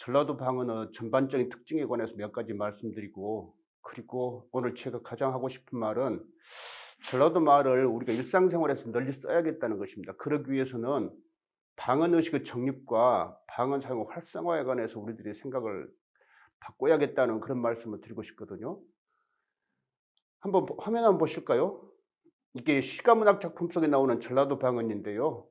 전라도 방언의 전반적인 특징에 관해서 몇 가지 말씀드리고, 그리고 오늘 제가 가장 하고 싶은 말은 전라도 말을 우리가 일상생활에서 널리 써야겠다는 것입니다. 그러기 위해서는 방언의식의 정립과 방언 사용 활성화에 관해서 우리들이 생각을 바꿔야겠다는 그런 말씀을 드리고 싶거든요. 한번 화면 한번 보실까요? 이게 시가문학 작품 속에 나오는 전라도 방언인데요.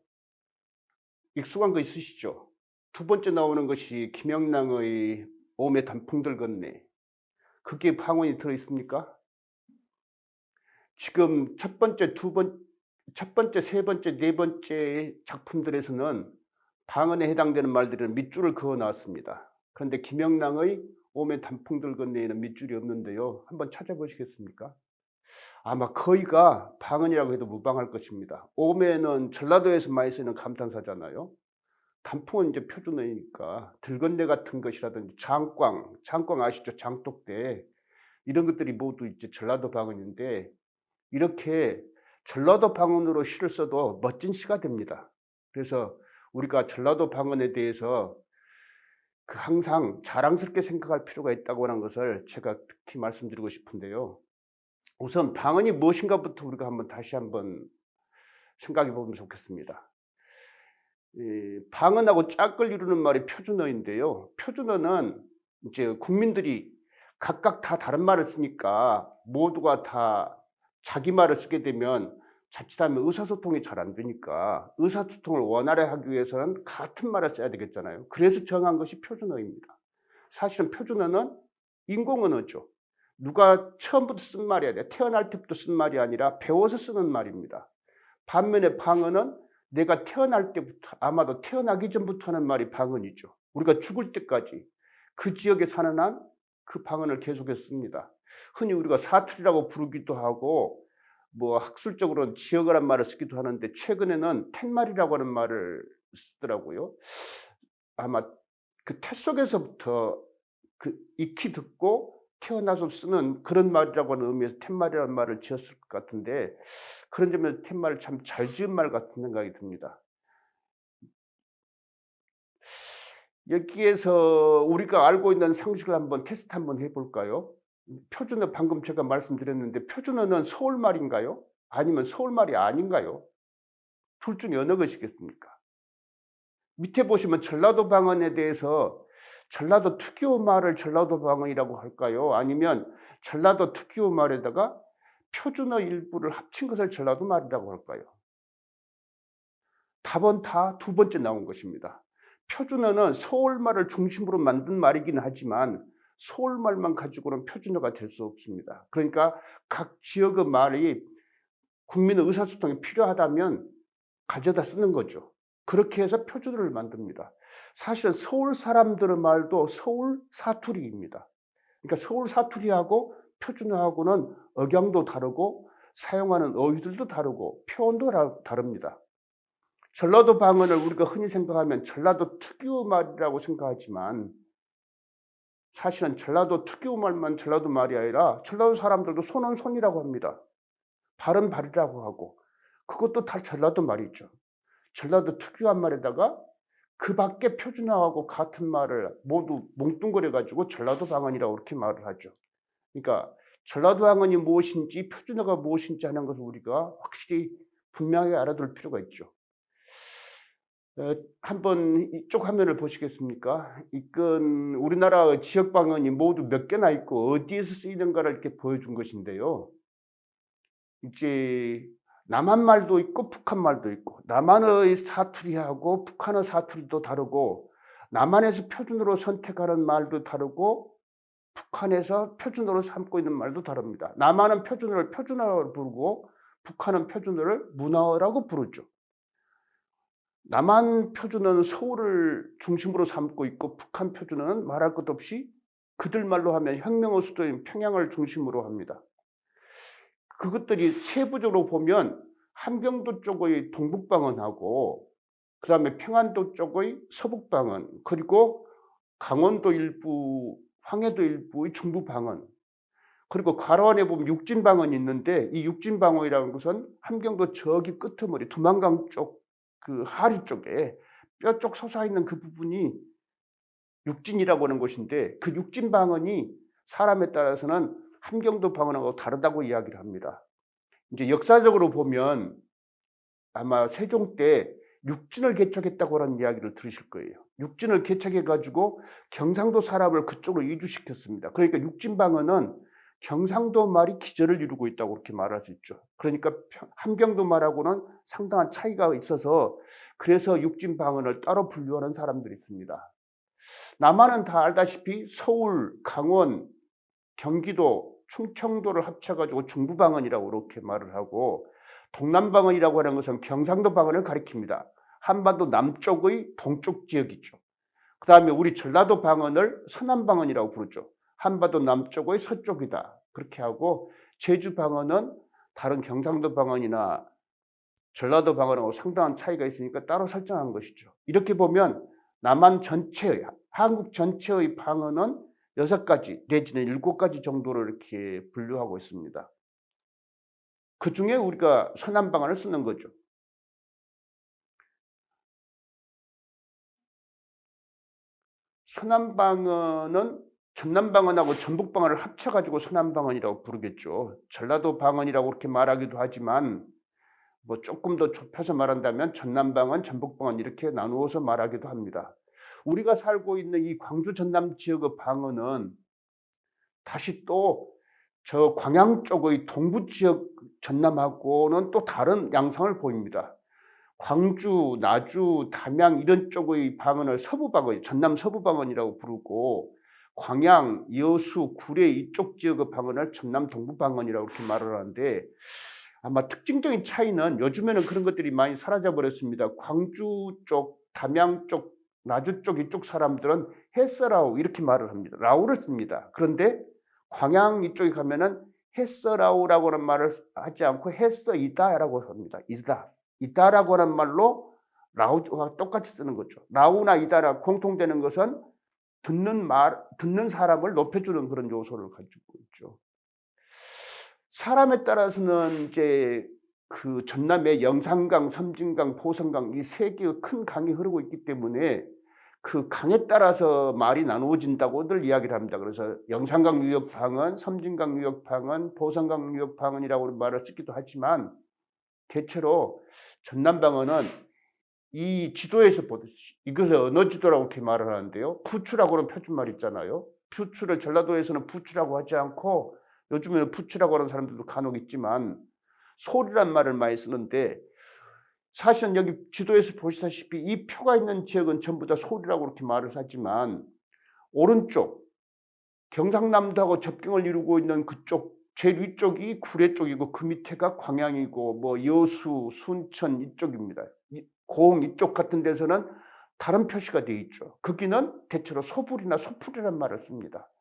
익숙한 거 있으시죠? 두 번째 나오는 것이 김영랑의 오매 단풍들 건네. 그게 방언이 들어 있습니까? 지금 첫 번째, 세 번째, 네 번째 작품들에서는 방언에 해당되는 말들은 밑줄을 그어 놨습니다. 그런데 김영랑의 오매 단풍들 건네에는 밑줄이 없는데요. 한번 찾아보시겠습니까? 아마 거의가 방언이라고 해도 무방할 것입니다. 오매는 전라도에서 많이 쓰는 감탄사잖아요. 단풍은 이제 표준어이니까 들건네 같은 것이라든지 장꽝 아시죠? 장독대 이런 것들이 모두 이제 전라도 방언인데, 이렇게 전라도 방언으로 시를 써도 멋진 시가 됩니다. 그래서 우리가 전라도 방언에 대해서 항상 자랑스럽게 생각할 필요가 있다고 하는 것을 제가 특히 말씀드리고 싶은데요. 우선 방언이 무엇인가부터 우리가 다시 한번 생각해 보면 좋겠습니다. 이 방언하고 짝을 이루는 말이 표준어인데요. 표준어는 이제 국민들이 각각 다 다른 말을 쓰니까 모두가 다 자기 말을 쓰게 되면 자칫하면 의사소통이 잘 안 되니까 의사소통을 원활하게 하기 위해서는 같은 말을 써야 되겠잖아요. 그래서 정한 것이 표준어입니다. 사실은 표준어는 인공언어죠. 누가 처음부터 쓴 말이 아니라 태어날 때부터 쓴 말이 아니라 배워서 쓰는 말입니다. 반면에 방언은 내가 태어날 때부터, 아마도 태어나기 전부터 하는 말이 방언이죠. 우리가 죽을 때까지 그 지역에 사는 한 그 방언을 계속해서 씁니다. 흔히 우리가 사투리라고 부르기도 하고 학술적으로는 지역어란 말을 쓰기도 하는데, 최근에는 툇말이라고 하는 말을 쓰더라고요. 아마 그 툇 속에서부터 익히 듣고 태어나서 쓰는 그런 말이라고 하는 의미에서 툇말이라는 말을 지었을 것 같은데, 그런 점에서 툇말을 참 잘 지은 말 같은 생각이 듭니다. 여기에서 우리가 알고 있는 상식을 한번 테스트 한번 해 볼까요? 표준어, 방금 제가 말씀드렸는데 표준어는 서울말인가요? 아니면 서울말이 아닌가요? 둘 중에 어느 것이겠습니까? 밑에 보시면 전라도 방언에 대해서 전라도 특유 말을 전라도 방언이라고 할까요? 아니면 전라도 특유 말에다가 표준어 일부를 합친 것을 전라도 말이라고 할까요? 답은 다 두 번째 나온 것입니다. 표준어는 서울말을 중심으로 만든 말이긴 하지만 서울말만 가지고는 표준어가 될 수 없습니다. 그러니까 각 지역의 말이 국민의 의사소통이 필요하다면 가져다 쓰는 거죠. 그렇게 해서 표준어를 만듭니다. 사실은 서울 사람들의 말도 서울 사투리입니다. 그러니까 서울 사투리하고 표준어하고는 억양도 다르고 사용하는 어휘들도 다르고 표현도 다릅니다. 전라도 방언을 우리가 흔히 생각하면 전라도 특유 말이라고 생각하지만, 사실은 전라도 특유 말만 전라도 말이 아니라 전라도 사람들도 손은 손이라고 합니다. 발은 발이라고 하고, 그것도 다 전라도 말이죠. 전라도 특유한 말에다가 그 밖에 표준어하고 같은 말을 모두 뭉뚱그려 가지고 전라도 방언이라고 그렇게 말을 하죠. 그러니까 전라도 방언이 무엇인지 표준어가 무엇인지 하는 것을 우리가 확실히 분명하게 알아둘 필요가 있죠. 한번 이쪽 화면을 보시겠습니까? 이건 우리나라 지역 방언이 모두 몇 개나 있고 어디에서 쓰이는가를 이렇게 보여준 것인데요. 이제 남한 말도 있고 북한 말도 있고, 남한의 사투리하고 북한의 사투리도 다르고, 남한에서 표준으로 선택하는 말도 다르고 북한에서 표준어로 삼고 있는 말도 다릅니다. 남한은 표준어를 표준어로 부르고 북한은 표준어를 문어라고 부르죠. 남한 표준어는 서울을 중심으로 삼고 있고, 북한 표준어는 말할 것 없이 그들 말로 하면 혁명의 수도인 평양을 중심으로 합니다. 그것들이 세부적으로 보면 함경도 쪽의 동북방언하고, 그다음에 평안도 쪽의 서북방언, 그리고 강원도 일부, 황해도 일부의 중부방언, 그리고 가로안에 보면 육진방언이 있는데, 이 육진방언이라는 것은 함경도 저기 끄트머리 두만강 쪽 그 하류 쪽에 뼈 쪽 솟아있는 그 부분이 육진이라고 하는 곳인데 그 육진 방언이 사람에 따라서는 함경도 방언하고 다르다고 이야기를 합니다. 이제 역사적으로 보면 아마 세종 때 육진을 개척했다고 하는 이야기를 들으실 거예요. 육진을 개척해 가지고 경상도 사람을 그쪽으로 이주시켰습니다. 그러니까 육진 방언은 경상도 말이 기저를 이루고 있다고 그렇게 말할 수 있죠. 그러니까 함경도 말하고는 상당한 차이가 있어서 그래서 육진 방언을 따로 분류하는 사람들이 있습니다. 남한은 다 알다시피 서울, 강원, 경기도, 충청도를 합쳐가지고 중부방언이라고 그렇게 말을 하고 동남방언이라고 하는 것은 경상도 방언을 가리킵니다. 한반도 남쪽의 동쪽 지역이죠. 그 다음에 우리 전라도 방언을 서남방언이라고 부르죠. 한반도 남쪽의 서쪽이다. 그렇게 하고 제주 방언은 다른 경상도 방언이나 전라도 방언하고 상당한 차이가 있으니까 따로 설정한 것이죠. 이렇게 보면 남한 전체의, 한국 전체의 방언은 6가지 내지는 7가지 정도로 이렇게 분류하고 있습니다. 그 중에 우리가 서남방언을 쓰는 거죠. 서남방언은 전남방언하고 전북방언을 합쳐가지고 서남방언이라고 부르겠죠. 전라도 방언이라고 그렇게 말하기도 하지만 뭐 조금 더 좁혀서 말한다면 전남방언, 전북방언 이렇게 나누어서 말하기도 합니다. 우리가 살고 있는 이 광주 전남 지역의 방언은 다시 또 저 광양 쪽의 동부 지역 전남하고는 또 다른 양상을 보입니다. 광주, 나주, 담양 이런 쪽의 방언을 서부방언, 전남 서부방언이라고 부르고 광양, 여수, 구례 이쪽 지역의 방언을 전남 동부방언이라고 이렇게 말을 하는데 아마 특징적인 차이는 요즘에는 그런 것들이 많이 사라져 버렸습니다. 광주 쪽, 담양 쪽, 나주 쪽 이쪽 사람들은 햇서라우 이렇게 말을 합니다. 라우를 씁니다. 그런데 광양 이쪽에 가면은 햇서라우라고 하는 말을 하지 않고 햇서이다라고 합니다. 이다라고 하는 말로 라우와 똑같이 쓰는 거죠. 라우나 이다라 공통되는 것은 듣는 사람을 높여주는 그런 요소를 가지고 있죠. 사람에 따라서는 이제 그 전남에 영산강, 섬진강, 보성강 이 3개의 큰 강이 흐르고 있기 때문에 그 강에 따라서 말이 나누어진다고 늘 이야기를 합니다. 그래서 영산강 유역 방언, 섬진강 유역 방언, 보성강 유역 방언이라고 말을 쓰기도 하지만 대체로 전남 방언은 이 지도에서 보듯이 이것을 언어 지도라고 이렇게 말을 하는데요. 부추라고는 표준말 있잖아요. 부추를 전라도에서는 부추라고 하지 않고 요즘에는 부추라고 하는 사람들도 간혹 있지만 소리란 말을 많이 쓰는데 사실은 여기 지도에서 보시다시피 이 표가 있는 지역은 전부 다 소리라고 이렇게 말을 하지만 오른쪽 경상남도하고 접경을 이루고 있는 그쪽 제일 위쪽이 구례 쪽이고 그 밑에가 광양이고 뭐 여수, 순천 이쪽입니다. 고흥 이쪽 같은 데서는 다른 표시가 되어 있죠. 거기는 대체로 소불이나 소풀이라는 말을 씁니다.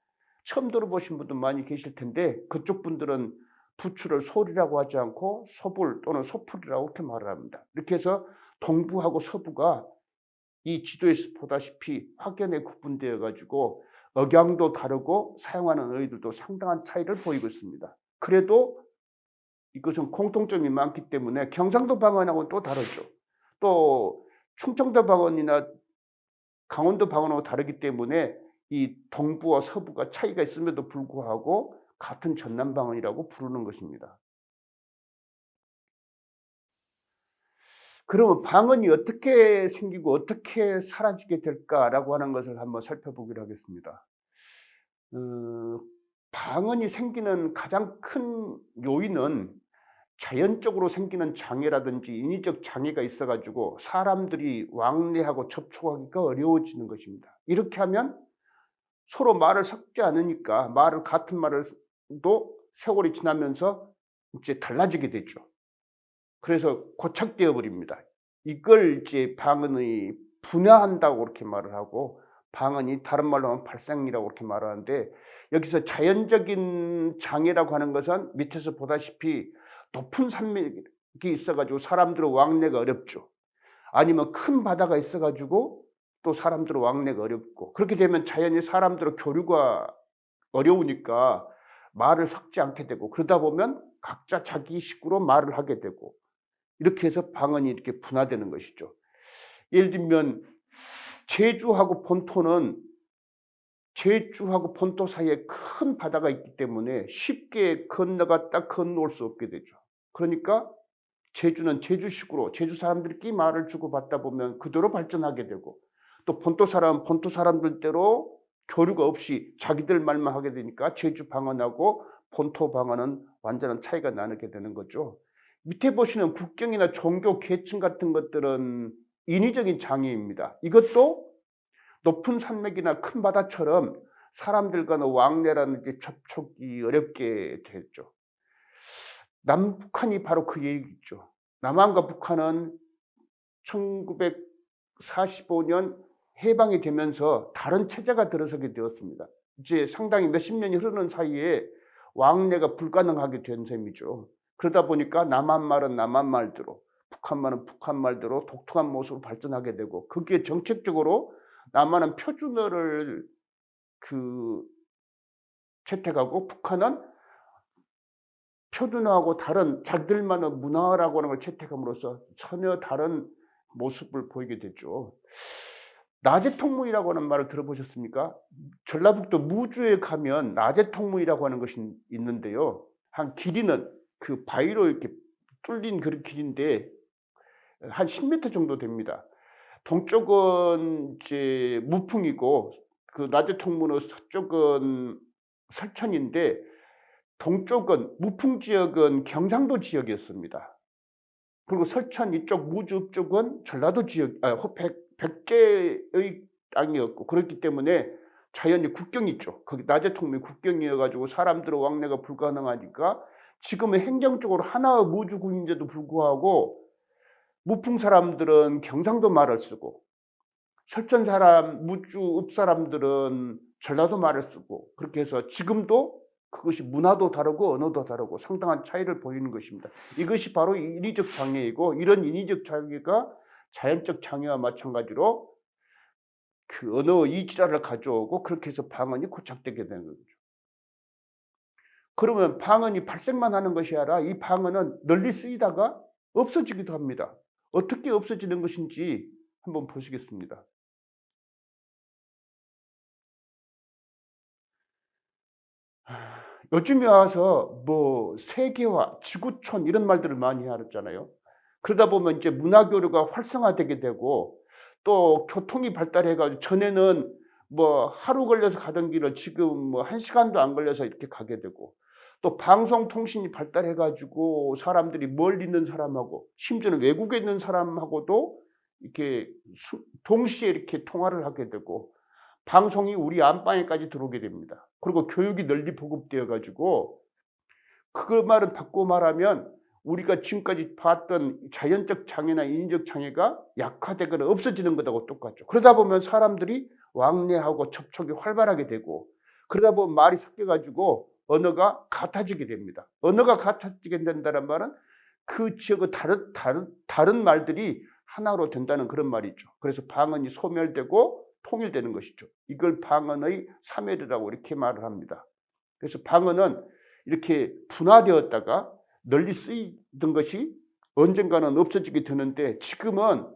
처음 들어보신 분도 많이 계실 텐데 그쪽 분들은 부추를 소리라고 하지 않고 소불 또는 소풀이라고 이렇게 말을 합니다. 이렇게 해서 동부하고 서부가 이 지도에서 보다시피 확연히 구분되어 가지고 억양도 다르고 사용하는 어휘들도 상당한 차이를 보이고 있습니다. 그래도 이것은 공통점이 많기 때문에 경상도 방언하고는 또 다르죠. 또 충청도 방언이나 강원도 방언하고 다르기 때문에 이 동부와 서부가 차이가 있음에도 불구하고 같은 전남 방언이라고 부르는 것입니다. 그러면 방언이 어떻게 생기고 어떻게 사라지게 될까라고 하는 것을 한번 살펴보기로 하겠습니다. 방언이 생기는 가장 큰 요인은 자연적으로 생기는 장애라든지 인위적 장애가 있어가지고 사람들이 왕래하고 접촉하기가 어려워지는 것입니다. 이렇게 하면 서로 말을 섞지 않으니까 같은 말을도 세월이 지나면서 이제 달라지게 되죠. 그래서 고착되어 버립니다. 이걸 이제 방언이 분야한다고 그렇게 말을 하고 방언이 다른 말로 하면 발생이라고 그렇게 말하는데 여기서 자연적인 장애라고 하는 것은 밑에서 보다시피 높은 산맥이 있어가지고 사람들의 왕래가 어렵죠. 아니면 큰 바다가 있어가지고 또 사람들의 왕래가 어렵고 그렇게 되면 자연히 사람들의 교류가 어려우니까 말을 섞지 않게 되고 그러다 보면 각자 자기 식구로 말을 하게 되고 이렇게 해서 방언이 이렇게 분화되는 것이죠. 예를 들면 제주하고 본토는 제주하고 본토 사이에 큰 바다가 있기 때문에 쉽게 건너갔다 건너올 수 없게 되죠. 그러니까 제주는 제주식으로 제주 사람들끼리 말을 주고받다 보면 그대로 발전하게 되고, 또 본토 사람은 본토 사람들대로 교류가 없이 자기들 말만 하게 되니까 제주 방언하고 본토 방언은 완전한 차이가 나게 되는 거죠. 밑에 보시는 국경이나 종교 계층 같은 것들은 인위적인 장애입니다. 이것도 높은 산맥이나 큰 바다처럼 사람들과는 왕래라든지 접촉이 어렵게 됐죠. 남북한이 바로 그 얘기죠. 남한과 북한은 1945년 해방이 되면서 다른 체제가 들어서게 되었습니다. 이제 상당히 몇십 년이 흐르는 사이에 왕래가 불가능하게 된 셈이죠. 그러다 보니까 남한 말은 남한 말대로, 북한 말은 북한 말대로 독특한 모습으로 발전하게 되고, 그게 정책적으로 남한은 표준어를 채택하고 북한은 표준어하고 다른 자기들만의 문화라고 하는 걸 채택함으로써 전혀 다른 모습을 보이게 됐죠. 나제통무이라고 하는 말을 들어보셨습니까? 전라북도 무주에 가면 나제통무이라고 하는 것이 있는데요. 한 길이는 그 바위로 이렇게 뚫린 그런 길인데 한 10m 정도 됩니다. 동쪽은 이제 무풍이고 그 나제통무는 서쪽은 설천인데, 동쪽은 무풍 지역은 경상도 지역이었습니다. 그리고 설천 이쪽 무주 쪽은 전라도 지역, 백제의 땅이었고, 그렇기 때문에 자연히 국경이 있죠. 거기 나제통무이 국경이어가지고 사람들의 왕래가 불가능하니까 지금은 행정적으로 하나의 무주군인데도 불구하고 무풍 사람들은 경상도 말을 쓰고, 설천 사람, 무주 읍 사람들은 전라도 말을 쓰고, 그렇게 해서 지금도 그것이 문화도 다르고 언어도 다르고 상당한 차이를 보이는 것입니다. 이것이 바로 인위적 장애이고, 이런 인위적 장애가 자연적 장애와 마찬가지로 그 언어 이질화를 가져오고, 그렇게 해서 방언이 고착되게 되는 거죠. 그러면 방언이 발생만 하는 것이 아니라 이 방언은 널리 쓰이다가 없어지기도 합니다. 어떻게 없어지는 것인지 한번 보시겠습니다. 요즘에 와서 뭐 세계화, 지구촌 이런 말들을 많이 하잖아요. 그러다 보면 이제 문화교류가 활성화되게 되고, 또 교통이 발달해 가지고 전에는 뭐 하루 걸려서 가던 길을 지금 뭐 1시간도 안 걸려서 이렇게 가게 되고, 또 방송통신이 발달해 가지고 사람들이 멀리 있는 사람하고 심지어는 외국에 있는 사람하고도 이렇게 동시에 이렇게 통화를 하게 되고, 방송이 우리 안방에까지 들어오게 됩니다. 그리고 교육이 널리 보급되어 가지고, 그 말은 바꿔 말하면 우리가 지금까지 봤던 자연적 장애나 인위적 장애가 약화되거나 없어지는 것하고 똑같죠. 그러다 보면 사람들이 왕래하고 접촉이 활발하게 되고, 그러다 보면 말이 섞여 가지고 언어가 같아지게 됩니다. 언어가 같아지게 된다는 말은 그 지역의 다른 말들이 하나로 된다는 그런 말이죠. 그래서 방언이 소멸되고 통일되는 것이죠. 이걸 방언의 사멸이라고 이렇게 말을 합니다. 그래서 방언은 이렇게 분화되었다가 널리 쓰이던 것이 언젠가는 없어지게 되는데, 지금은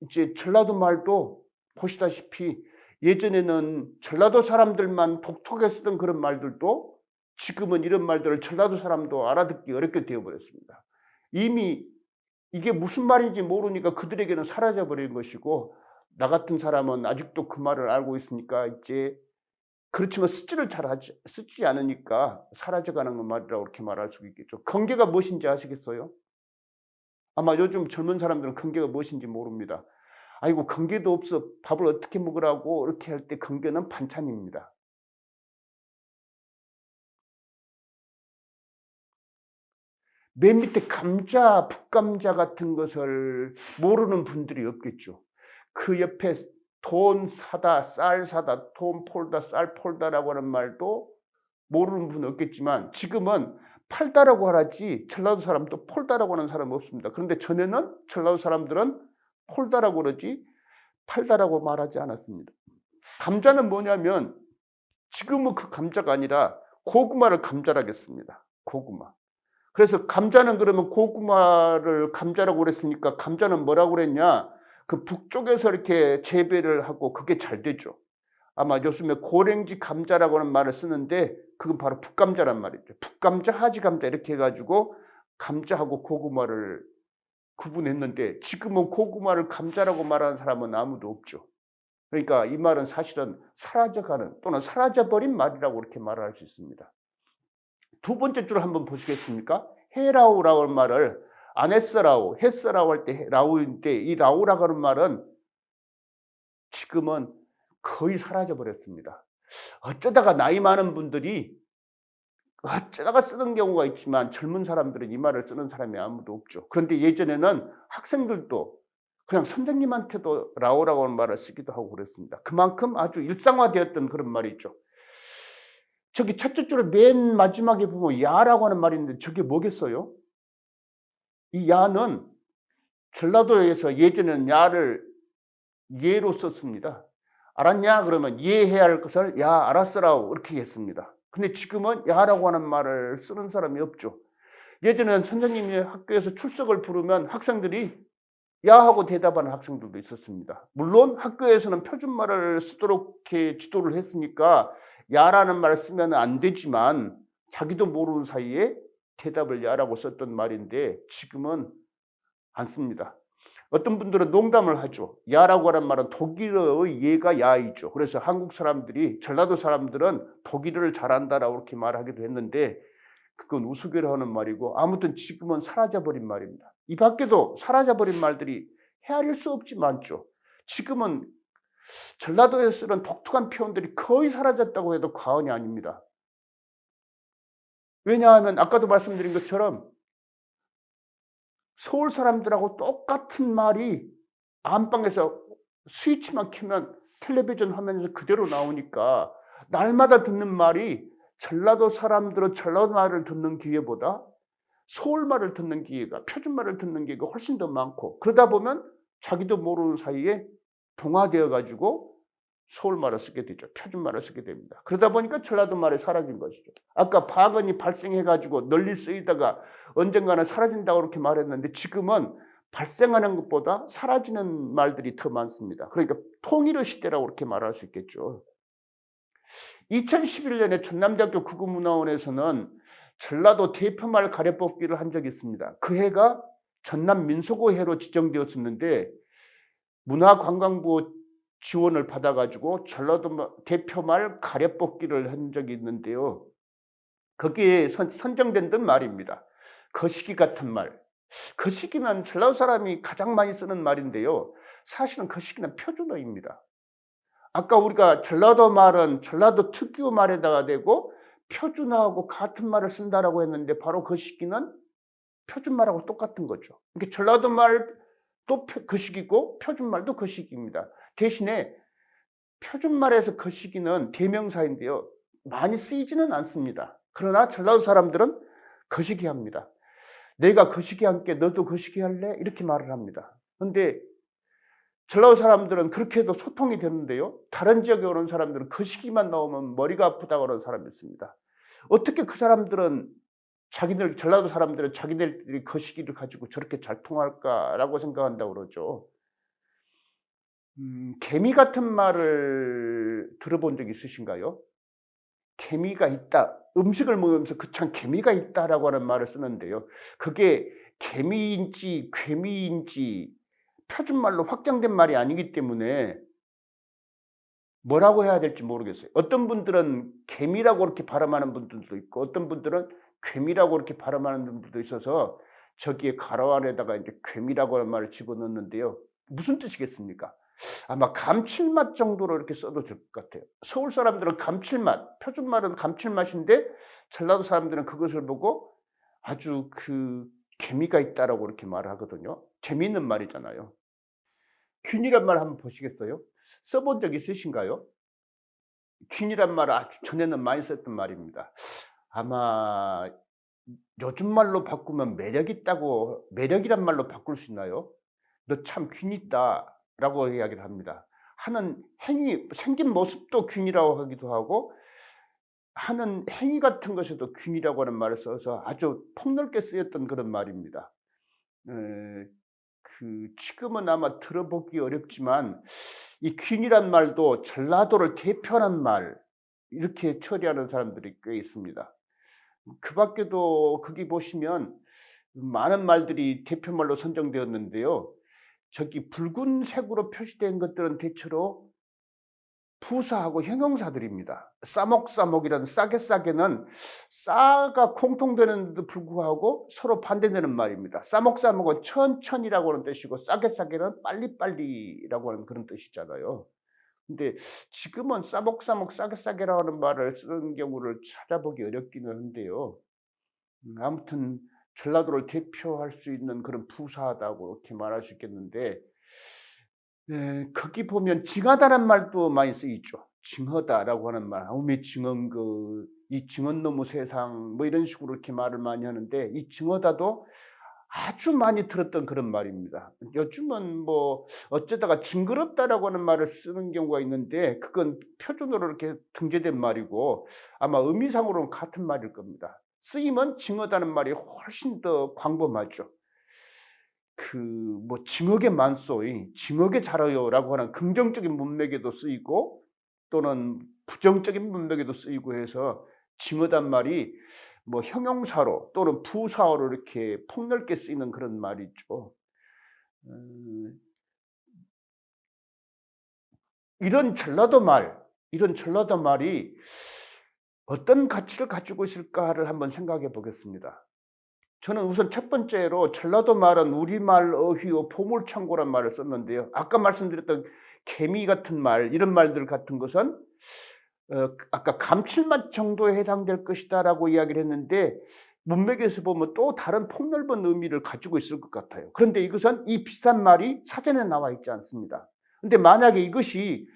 이제 전라도 말도 보시다시피 예전에는 전라도 사람들만 독특하게 쓰던 그런 말들도 지금은 이런 말들을 전라도 사람도 알아듣기 어렵게 되어버렸습니다. 이미 이게 무슨 말인지 모르니까 그들에게는 사라져버린 것이고, 나 같은 사람은 아직도 그 말을 알고 있으니까 이제, 그렇지만 쓰지 않으니까 사라져가는 말이라고 이렇게 말할 수 있겠죠. 건개가 무엇인지 아시겠어요? 아마 요즘 젊은 사람들은 건개가 무엇인지 모릅니다. 아이고, 건개도 없어 밥을 어떻게 먹으라고 이렇게 할 때 건개는 반찬입니다. 맨 밑에 감자, 북감자 같은 것을 모르는 분들이 없겠죠. 그 옆에 돈 사다, 쌀 사다, 돈 폴다, 쌀 폴다라고 하는 말도 모르는 분은 없겠지만, 지금은 팔다라고 하지 전라도 사람도 폴다라고 하는 사람은 없습니다. 그런데 전에는 전라도 사람들은 폴다라고 그러지 팔다라고 말하지 않았습니다. 감자는 뭐냐면, 지금은 그 감자가 아니라 고구마를 감자라겠습니다. 고구마. 그래서 감자는, 그러면 고구마를 감자라고 그랬으니까 감자는 뭐라고 그랬냐? 그 북쪽에서 이렇게 재배를 하고 그게 잘 되죠. 아마 요즘에 고랭지 감자라고 하는 말을 쓰는데 그건 바로 북감자란 말이죠. 북감자, 하지감자 이렇게 해가지고 감자하고 고구마를 구분했는데 지금은 고구마를 감자라고 말하는 사람은 아무도 없죠. 그러니까 이 말은 사실은 사라져가는 또는 사라져버린 말이라고 이렇게 말할 수 있습니다. 두 번째 줄 한번 보시겠습니까? 헤라우라고 하는 말을 아네스라우, 헤스라우 할 때 라우인데 이 라우라고 하는 말은 지금은 거의 사라져 버렸습니다. 어쩌다가 나이 많은 분들이 어쩌다가 쓰는 경우가 있지만 젊은 사람들은 이 말을 쓰는 사람이 아무도 없죠. 그런데 예전에는 학생들도 그냥 선생님한테도 라오라고 하는 말을 쓰기도 하고 그랬습니다. 그만큼 아주 일상화되었던 그런 말이 있죠. 저기 첫째 줄에 맨 마지막에 보면 야라고 하는 말이 있는데 저게 뭐겠어요? 이 야는 전라도에서 예전에는 야를 예로 썼습니다. 알았냐? 그러면 이해해야 할 것을 야 알았어라고 이렇게 했습니다. 근데 지금은 야라고 하는 말을 쓰는 사람이 없죠. 예전에는 선생님이 학교에서 출석을 부르면 학생들이 야 하고 대답하는 학생들도 있었습니다. 물론 학교에서는 표준말을 쓰도록 이렇게 지도를 했으니까 야라는 말을 쓰면 안 되지만 자기도 모르는 사이에 대답을 야라고 썼던 말인데 지금은 안 씁니다. 어떤 분들은 농담을 하죠. 야라고 하는 말은 독일어의 예가 야이죠. 그래서 한국 사람들이 전라도 사람들은 독일어를 잘한다라고 이렇게 말하기도 했는데 그건 우스개로 하는 말이고 아무튼 지금은 사라져버린 말입니다. 이 밖에도 사라져버린 말들이 헤아릴 수 없지 많죠. 지금은 전라도에서 쓰는 독특한 표현들이 거의 사라졌다고 해도 과언이 아닙니다. 왜냐하면 아까도 말씀드린 것처럼 서울 사람들하고 똑같은 말이 안방에서 스위치만 켜면 텔레비전 화면에서 그대로 나오니까 날마다 듣는 말이 전라도 사람들은 전라도 말을 듣는 기회보다 서울 말을 듣는 기회가 표준 말을 듣는 기회가 훨씬 더 많고 그러다 보면 자기도 모르는 사이에 동화되어 가지고 서울 말을 쓰게 되죠. 표준 말을 쓰게 됩니다. 그러다 보니까 전라도 말이 사라진 것이죠. 아까 박언이 발생해 가지고 널리 쓰이다가 언젠가는 사라진다고 그렇게 말했는데 지금은 발생하는 것보다 사라지는 말들이 더 많습니다. 그러니까 통일의 시대라고 그렇게 말할 수 있겠죠. 2011년에 전남대학교 국어문화원에서는 전라도 대표말 가래뽑기를 한 적이 있습니다. 그 해가 전남민속어 해로 지정되었었는데 문화관광부 지원을 받아가지고 전라도 대표말 가래뽑기를 한 적이 있는데요. 거기에 선정된 듯 말입니다. 거시기 같은 말. 거시기는 전라도 사람이 가장 많이 쓰는 말인데요. 사실은 거시기는 표준어입니다. 아까 우리가 전라도 말은 전라도 특유 말에다가 대고 표준어하고 같은 말을 쓴다라고 했는데 바로 거시기는 표준말하고 똑같은 거죠. 그러니까 전라도 말도 거시기고 표준말도 거시기입니다. 대신에 표준말에서 거시기는 대명사인데요. 많이 쓰이지는 않습니다. 그러나 전라도 사람들은 거시기 합니다. 내가 거시기 할게 너도 거시기 할래? 이렇게 말을 합니다. 그런데 전라도 사람들은 그렇게 해도 소통이 되는데요. 다른 지역에 오는 사람들은 거시기만 나오면 머리가 아프다고 하는 사람이 있습니다. 어떻게 그 사람들은 전라도 사람들은 자기들이 거시기를 가지고 저렇게 잘 통할까라고 생각한다고 그러죠. 개미 같은 말을 들어본 적 있으신가요? 개미가 있다. 음식을 먹으면서 그참 개미가 있다라고 하는 말을 쓰는데요. 그게 개미인지 괴미인지 표준말로 확정된 말이 아니기 때문에 뭐라고 해야 될지 모르겠어요. 어떤 분들은 개미라고 이렇게 발음하는 분들도 있고 어떤 분들은 괴미라고 이렇게 발음하는 분들도 있어서 저기에 가로 안에다가 이제 괴미라고 하는 말을 집어넣는데요. 무슨 뜻이겠습니까? 아마 감칠맛 정도로 이렇게 써도 될 것 같아요. 서울 사람들은 감칠맛, 표준말은 감칠맛인데 전라도 사람들은 그것을 보고 아주 개미가 있다라고 이렇게 말을 하거든요. 재미있는 말이잖아요. 균이란 말 한번 보시겠어요? 써본 적 있으신가요? 균이란 말을 아주 전에는 많이 썼던 말입니다. 아마 요즘 말로 바꾸면 매력이란 말로 바꿀 수 있나요? 너 참 균 있다라고 이야기를 합니다. 하는 행위, 생긴 모습도 균이라고 하기도 하고 하는 행위 같은 것에도 균이라고 하는 말을 써서 아주 폭넓게 쓰였던 그런 말입니다. 지금은 아마 들어보기 어렵지만 이 퀸이란 말도 전라도를 대표하는 말 이렇게 처리하는 사람들이 꽤 있습니다. 그 밖에도 거기 보시면 많은 말들이 대표말로 선정되었는데요. 저기 붉은색으로 표시된 것들은 대체로 부사하고 형용사들입니다. 싸먹싸먹이라는 싸게싸게는 싸가 공통되는데도 불구하고 서로 반대되는 말입니다. 싸먹싸먹은 천천히라고 하는 뜻이고 싸게싸게는 빨리빨리라고 하는 그런 뜻이잖아요. 근데 지금은 싸먹싸먹 싸게싸게라고 하는 말을 쓰는 경우를 찾아보기 어렵기는 한데요. 아무튼 전라도를 대표할 수 있는 그런 부사하다고 이렇게 말할 수 있겠는데, 거기 보면 징하다란 말도 많이 쓰이죠. 징하다라고 하는 말, 어메 징한 그, 이 징한 놈의 세상, 뭐 이런 식으로 이렇게 말을 많이 하는데, 이 징하다도 아주 많이 들었던 그런 말입니다. 요즘은 뭐 어쩌다가 징그럽다라고 하는 말을 쓰는 경우가 있는데, 그건 표준어로 이렇게 등재된 말이고 아마 의미상으로는 같은 말일 겁니다. 쓰임은 징하다는 말이 훨씬 더 광범하죠. 뭐 징하게 많소이, 징하게 자라요라고 하는 긍정적인 문맥에도 쓰이고 또는 부정적인 문맥에도 쓰이고 해서 징하단 말이 뭐 형용사로 또는 부사어로 이렇게 폭넓게 쓰이는 그런 말이죠. 이런 전라도 말이 어떤 가치를 가지고 있을까를 한번 생각해 보겠습니다. 저는 우선 첫 번째로 전라도 말은 우리말 어휘의 보물창고란 말을 썼는데요. 아까 말씀드렸던 개미 같은 말, 이런 말들 같은 것은 아까 감칠맛 정도에 해당될 것이다라고 이야기를 했는데 문맥에서 보면 또 다른 폭넓은 의미를 가지고 있을 것 같아요. 그런데 이것은 이 비슷한 말이 사전에 나와 있지 않습니다. 근데 만약에 이것이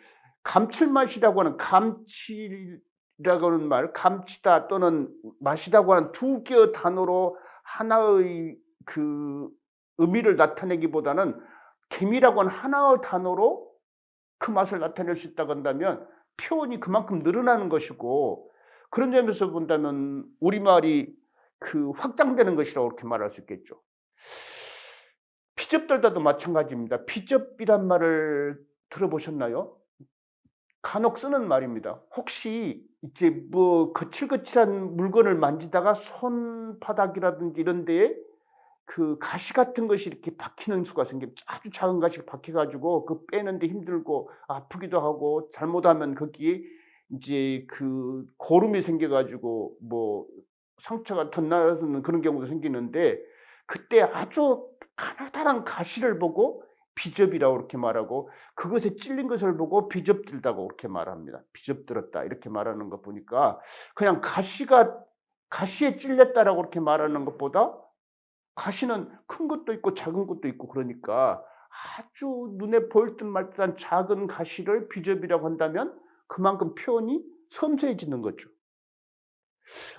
감칠맛이라고 하는 감칠이라고 하는 말, 감치다 또는 맛이라고 하는 두 개의 단어로 하나의 그 의미를 나타내기보다는 개미라고 하는 하나의 단어로 그 맛을 나타낼 수 있다고 한다면 표현이 그만큼 늘어나는 것이고, 그런 점에서 본다면 우리말이 확장되는 것이라고 그렇게 말할 수 있겠죠. 비접들다도 마찬가지입니다. 비접이란 말을 들어보셨나요? 간혹 쓰는 말입니다. 혹시 이제 뭐 거칠거칠한 물건을 만지다가 손바닥이라든지 이런 데에 가시 같은 것이 이렇게 박히는 수가 생기면 아주 작은 가시가 박혀가지고 빼는데 힘들고 아프기도 하고, 잘못하면 거기에 이제 고름이 생겨가지고 뭐 상처가 덧나는 그런 경우도 생기는데, 그때 아주 가느다란 가시를 보고 비접이라고 그렇게 말하고, 그것에 찔린 것을 보고 비접들다고 그렇게 말합니다. 비접들었다 이렇게 말하는 거 보니까 그냥 가시에 찔렸다라고 그렇게 말하는 것보다 가시는 큰 것도 있고 작은 것도 있고, 그러니까 아주 눈에 보일 듯 말 듯한 작은 가시를 비접이라고 한다면 그만큼 표현이 섬세해지는 거죠.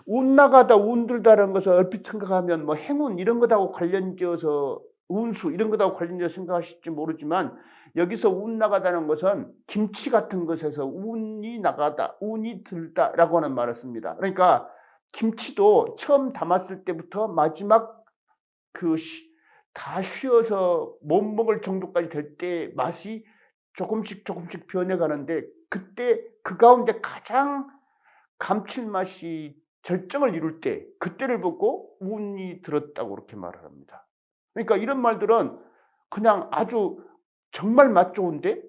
운 나가다 운 들다라는 것을 얼핏 생각하면 뭐 행운 이런 것하고 관련지어서, 운수 이런 것하고 관련지어서 생각하실지 모르지만, 여기서 운 나가다는 것은 김치 같은 것에서 운이 나가다, 운이 들다라고 하는 말을 씁니다. 그러니까 김치도 처음 담았을 때부터 마지막 다 쉬어서 못 먹을 정도까지 될 때 맛이 조금씩 변해가는데, 그때 그 가운데 가장 감칠맛이 절정을 이룰 때, 그때를 보고 운이 들었다고 그렇게 말을 합니다. 그러니까 이런 말들은 그냥 아주 정말 맛 좋은데,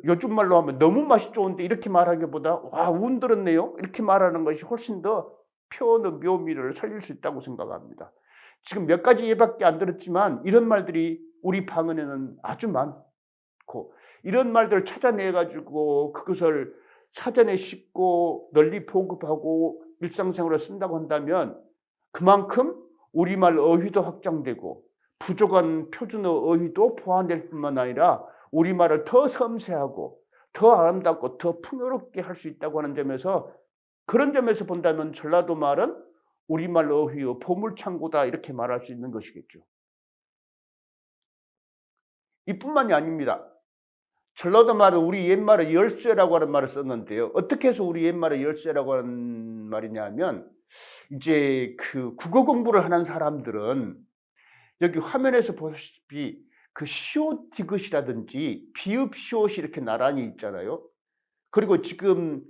요즘 말로 하면 너무 맛이 좋은데 이렇게 말하기보다 와, 운 들었네요 이렇게 말하는 것이 훨씬 더 표현의 묘미를 살릴 수 있다고 생각합니다. 지금 몇 가지 예밖에 안 들었지만 이런 말들이 우리 방언에는 아주 많고, 이런 말들을 찾아내가지고 그것을 사전에 싣고 널리 보급하고 일상생활에 쓴다고 한다면 그만큼 우리말 어휘도 확장되고 부족한 표준어 어휘도 보완될 뿐만 아니라 우리말을 더 섬세하고 더 아름답고 더 풍요롭게 할 수 있다고 하는 점에서, 그런 점에서 본다면 전라도 말은 우리말 어휘의 보물창고다 이렇게 말할 수 있는 것이겠죠. 이뿐만이 아닙니다. 전라도 말은 우리 옛말에 열쇠라고 하는 말을 썼는데요. 어떻게 해서 우리 옛말에 열쇠라고 하는 말이냐 하면, 이제 국어 공부를 하는 사람들은 여기 화면에서 보시다시피 그 시옷 디귿이라든지 비읍 시옷이 이렇게 나란히 있잖아요. 그리고 지금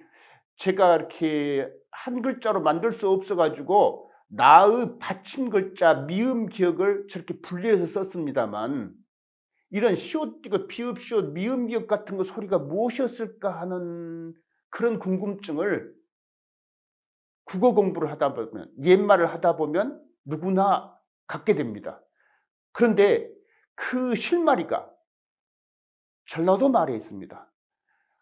제가 이렇게 한 글자로 만들 수 없어 가지고 나의 받침 글자 미음 기역을 저렇게 분리해서 썼습니다만, 이런 시옷 디귿, 비읍 시옷, 미음 기역 같은 거 소리가 무엇이었을까 하는 그런 궁금증을 국어 공부를 하다 보면, 옛말을 하다 보면 누구나 갖게 됩니다. 그런데 그 실마리가 전라도 말에 있습니다.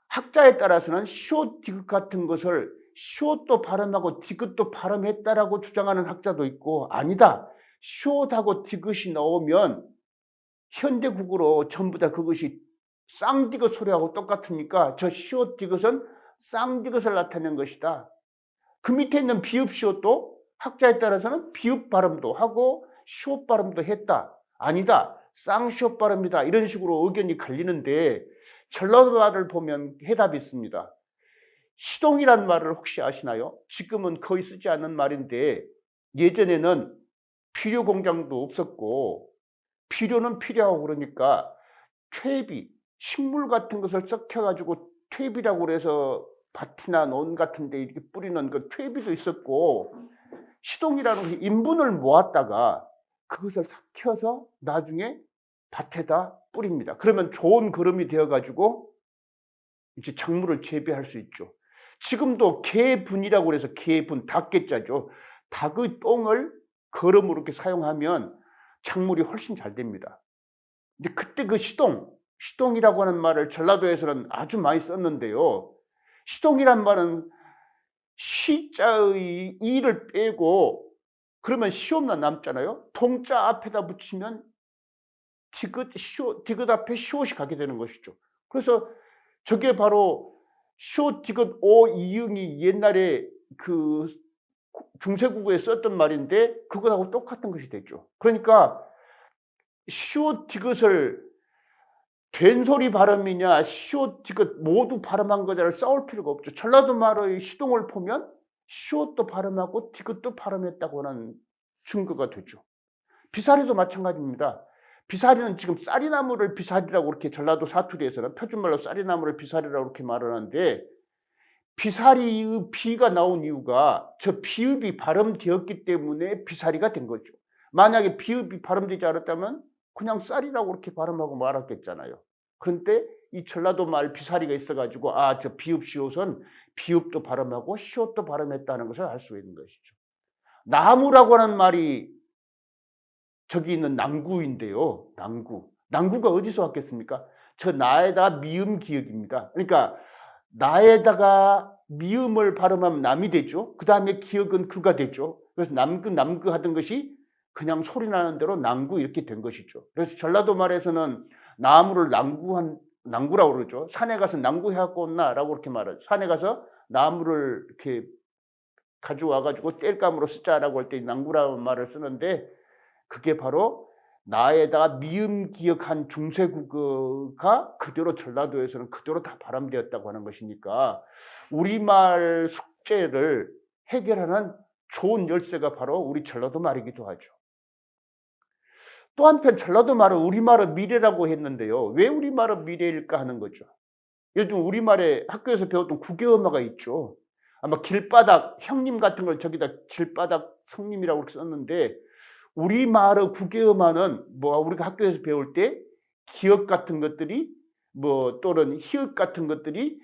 학자에 따라서는 시옷 디귿 같은 것을 시옷도 발음하고 디귿도 발음했다라고 주장하는 학자도 있고, 아니다, 시옷하고 디귿이 나오면 현대국어로 전부 다 그것이 쌍디귿 소리하고 똑같으니까 저 시옷 디귿은 쌍디귿을 나타낸 것이다. 그 밑에 있는 비읍 시옷도 학자에 따라서는 비읍 발음도 하고 시옷 발음도 했다. 아니다, 쌍시옷 발음이다. 이런 식으로 의견이 갈리는데, 전라도 말을 보면 해답이 있습니다. 시동이란 말을 혹시 아시나요? 지금은 거의 쓰지 않는 말인데, 예전에는 비료 공장도 없었고, 비료는 필요하고 그러니까 퇴비, 식물 같은 것을 썩혀가지고 퇴비라고 그래서 밭이나 논 같은 데 이렇게 뿌리는 그 퇴비도 있었고, 시동이라는 것이 인분을 모았다가 그것을 삭혀서 나중에 밭에다 뿌립니다. 그러면 좋은 거름이 되어가지고 이제 작물을 재배할 수 있죠. 지금도 개분이라고 그래서 개분, 닭개자죠. 닭의 똥을 거름으로 이렇게 사용하면 작물이 훨씬 잘 됩니다. 근데 그때 그 시동이라고 하는 말을 전라도에서는 아주 많이 썼는데요. 시동이란 말은 시자의 이를 빼고 그러면 시옷만 남잖아요. 동자 앞에다 붙이면 디귿 앞에 시옷이 가게 되는 것이죠. 그래서 저게 바로 시옷 디귿 오 이응이 옛날에 그 중세국어에 썼던 말인데 그거하고 똑같은 것이 되죠. 그러니까 시옷 디귿을 된소리 발음이냐 시옷 디귿 모두 발음한 거냐를 싸울 필요가 없죠. 전라도 말의 시동을 보면 시옷도 발음하고 디귿도 발음했다고 하는 증거가 되죠. 비사리도 마찬가지입니다. 비사리는 지금 쌀이나무를 비사리라고 이렇게 전라도 사투리에서는 표준말로 쌀이나무를 비사리라고 이렇게 말하는데, 비사리의 비가 나온 이유가 저 비읍이 발음되었기 때문에 비사리가 된 거죠. 만약에 비읍이 발음되지 않았다면 그냥 쌀이라고 이렇게 발음하고 말았겠잖아요. 그런데 이 전라도 말 비사리가 있어가지고 저 비읍 시옷은 비읍도 발음하고 시옷도 발음했다는 것을 알 수 있는 것이죠. 나무라고 하는 말이 저기 있는 낭구인데요. 낭구가 어디서 왔겠습니까? 저 나에다 미음 기역입니다. 그러니까 나에다가 미음을 발음하면 남이 되죠. 그 다음에 기역은 그가 되죠. 그래서 남그 하던 것이 그냥 소리 나는 대로 낭구 이렇게 된 것이죠. 그래서 전라도 말에서는 나무를 낭구라고 그러죠. 산에 가서 낭구해갖고 온나라고 이렇게 말하죠. 산에 가서 나무를 이렇게 가져와가지고 땔감으로 쓰자라고 할 때 낭구라는 말을 쓰는데, 그게 바로 나에다가 미음 기역한 중세국어가 그대로 전라도에서는 그대로 다 발음되었다고 하는 것이니까 우리말 숙제를 해결하는 좋은 열쇠가 바로 우리 전라도 말이기도 하죠. 또 한편 전라도 말은 우리말의 미래라고 했는데요. 왜 우리말의 미래일까 하는 거죠. 예를 들면 우리말에 학교에서 배웠던 국어음화가 있죠. 아마 길바닥 형님 같은 걸 저기다 길바닥 성님이라고 그렇게 썼는데, 우리말의 국어음화는 우리가 학교에서 배울 때 기역 같은 것들이 또는 히읗 같은 것들이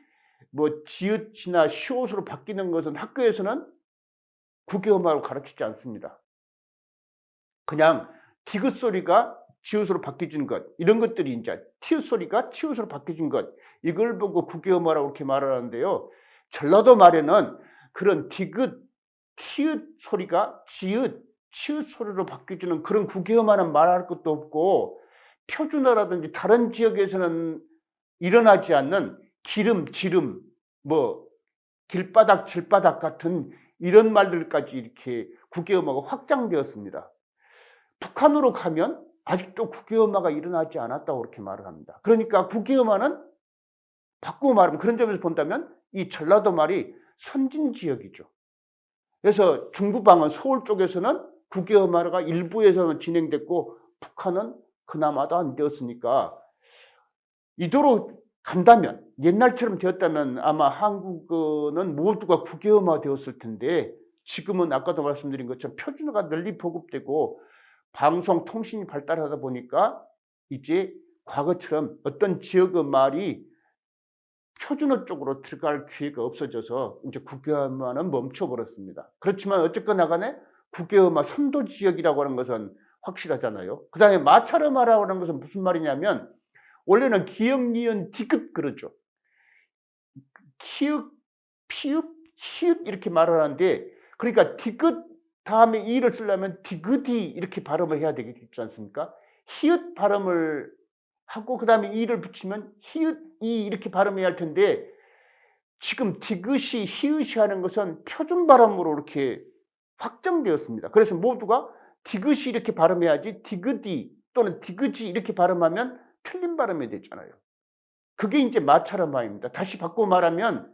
지읒이나 시옷으로 바뀌는 것은 학교에서는 국어음화로 가르치지 않습니다. 그냥 디귿 소리가 지읒으로 바뀌어진 것, 이런 것들이 이제 티읕 소리가 치읒으로 바뀌어진 것, 이걸 보고 국어음화라고 이렇게 말하는데요. 전라도 말에는 그런 디귿, 티읕 소리가 지읒, 치읒 소리로 바뀌어지는 그런 국어음화는 말할 것도 없고, 표준어라든지 다른 지역에서는 일어나지 않는 기름, 지름, 길바닥, 질바닥 같은 이런 말들까지 이렇게 국어음화가 확장되었습니다. 북한으로 가면 아직도 국어음화가 일어나지 않았다고 그렇게 말을 합니다. 그러니까 국어음화는 바꾸고 말하면, 그런 점에서 본다면 이 전라도 말이 선진 지역이죠. 그래서 중부방언 서울 쪽에서는 국어음화가 일부에서는 진행됐고 북한은 그나마도 안 되었으니까 이대로 간다면 옛날처럼 되었다면 아마 한국어는 모두가 국외어화 되었을 텐데 지금은 아까도 말씀드린 것처럼 표준어가 널리 보급되고 방송 통신이 발달하다 보니까 이제 과거처럼 어떤 지역의 말이 표준어 쪽으로 들어갈 기회가 없어져서 이제 국외어화는 멈춰버렸습니다. 그렇지만 어쨌거나 간에 국외어화 선도 지역이라고 하는 것은 확실하잖아요. 그 다음에 마찰어마라고 하는 것은 무슨 말이냐면 원래는 기역, 니은, 디귿 그러죠. 키읔, 피읍, 히읗 이렇게 말을 하는데 그러니까 디귿 다음에 이를 쓰려면 디귿이 이렇게 발음을 해야 되겠지 않습니까? 히읗 발음을 하고 그 다음에 이를 붙이면 히읗이 이렇게 발음해야 할 텐데 지금 디귿이 히읗이 하는 것은 표준 발음으로 이렇게 확정되었습니다. 그래서 모두가 디귿이 이렇게 발음해야지 디귿이 또는 디귿이 이렇게 발음하면 틀린 발음이 되잖아요. 그게 이제 마찰어마입니다. 다시 바꿔 말하면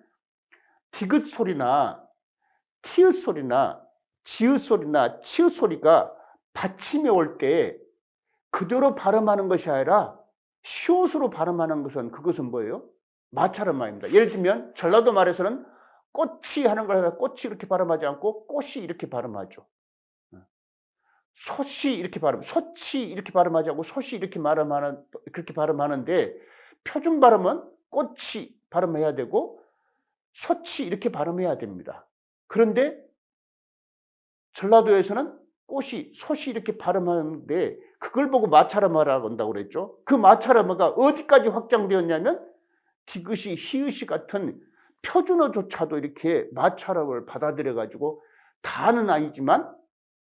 디귿 소리나 티읕 소리나 지읒 소리나 치읓 소리가 받침에 올 때 그대로 발음하는 것이 아니라 시옷으로 발음하는 것은 그것은 뭐예요? 마찰어마입니다. 예를 들면 전라도 말에서는 꽃이 하는 걸 하다 꽃이 이렇게 발음하지 않고 꽃이 이렇게 발음하죠. 솥이 이렇게 발음, 솥이 이렇게 발음하지 않고 솥이 이렇게 그렇게 발음하는데 표준 발음은 꽃이 발음해야 되고 솥이 이렇게 발음해야 됩니다. 그런데 전라도에서는 꽃이 솥이 이렇게 발음하는데 그걸 보고 마찰어마라고 한다고 그랬죠. 그 마찰어마가 어디까지 확장되었냐면 디귿이 히읗이 같은 표준어조차도 이렇게 마찰어를 받아들여 가지고 다는 아니지만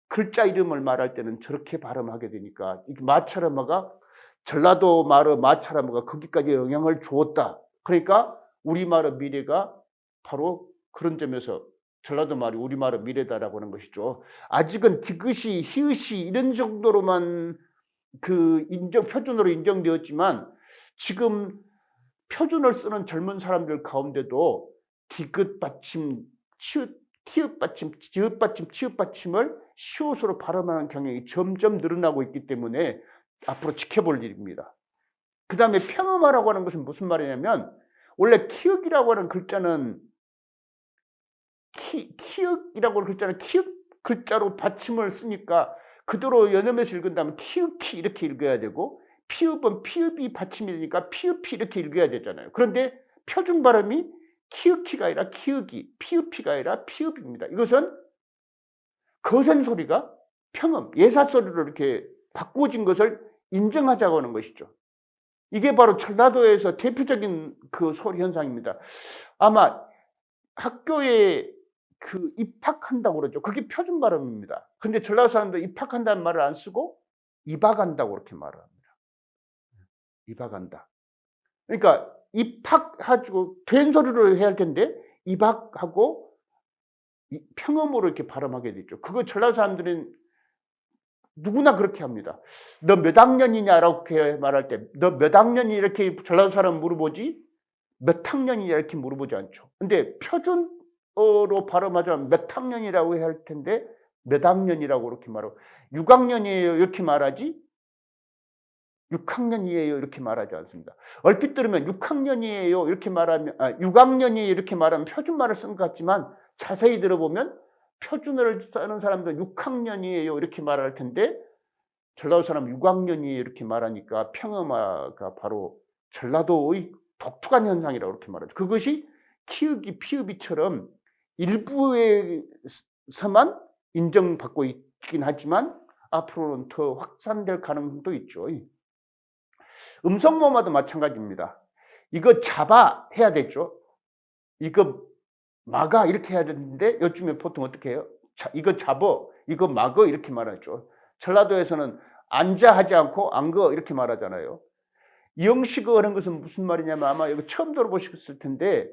글자 이름을 말할 때는 저렇게 발음하게 되니까 이 마찰어마가 전라도 말의 마찰어마가 거기까지 영향을 주었다. 그러니까 우리말의 미래가 바로 그런 점에서 전라도 말이 우리말의 미래다라고 하는 것이죠. 아직은 디귿이 히읗이 이런 정도로만 그 표준어로 인정되었지만 지금 표준어를 쓰는 젊은 사람들 가운데도 디귿 받침, 티읕 받침, 지읒 받침, 치읒 받침을 시옷으로 발음하는 경향이 점점 늘어나고 있기 때문에 앞으로 지켜볼 일입니다. 그 다음에 평음화라고 하는 것은 무슨 말이냐면 원래 키읔이라고 하는 글자는 키읔이라고 하는 글자는 키읔 글자로 받침을 쓰니까 그대로 연음해서 읽은다면 키읔키 이렇게 읽어야 되고 피읍은 피읍이 받침이 되니까 피읍이 이렇게 읽어야 되잖아요. 그런데 표준 발음이 키읔키가 아니라 키읔이, 피읍이가 아니라 피읍입니다. 이것은 거센 소리가 평음, 예사 소리로 이렇게 바꿔진 것을 인정하자고 하는 것이죠. 이게 바로 전라도에서 대표적인 그 소리 현상입니다. 아마 학교에 그 입학한다고 그러죠. 그게 표준 발음입니다. 근데 전라도 사람들 입학한다는 말을 안 쓰고 입학한다고 그렇게 말을 합니다. 입학한다. 그러니까 입학하고 된 소리로 해야 할 텐데 입학하고 평음으로 이렇게 발음하게 되죠. 그거 전라도 사람들은 누구나 그렇게 합니다. 너 몇 학년이냐라고 말할 때 너 몇 학년이 이렇게 전라도 사람 물어보지 몇 학년이냐 이렇게 물어보지 않죠. 근데 표준어로 발음하자면 몇 학년이라고 해야 할 텐데 몇 학년이라고 이렇게 말하고 6학년이에요 이렇게 말하지 6학년이에요 이렇게 말하지 않습니다. 얼핏 들으면 6학년이에요 이렇게 말하면 6학년이에요 이렇게 말하면 표준말을 쓴 것 같지만 자세히 들어보면 표준어를 쓰는 사람들은 6학년이에요 이렇게 말할 텐데 전라도 사람 6학년이에요 이렇게 말하니까 평음화가 바로 전라도의 독특한 현상이라고 이렇게 말하죠. 그것이 키읔이 피읍이처럼 일부에서만 인정받고 있긴 하지만 앞으로는 더 확산될 가능성도 있죠. 음성모음화도 마찬가지입니다. 이거 잡아 해야 되죠. 이거 막아 이렇게 해야 되는데 요즘에 보통 어떻게 해요? 이거 잡어, 이거 막어 이렇게 말하죠. 전라도에서는 앉아 하지 않고 안거 이렇게 말하잖아요. 영식어 하는 것은 무슨 말이냐면 아마 이거 처음 들어보셨을 텐데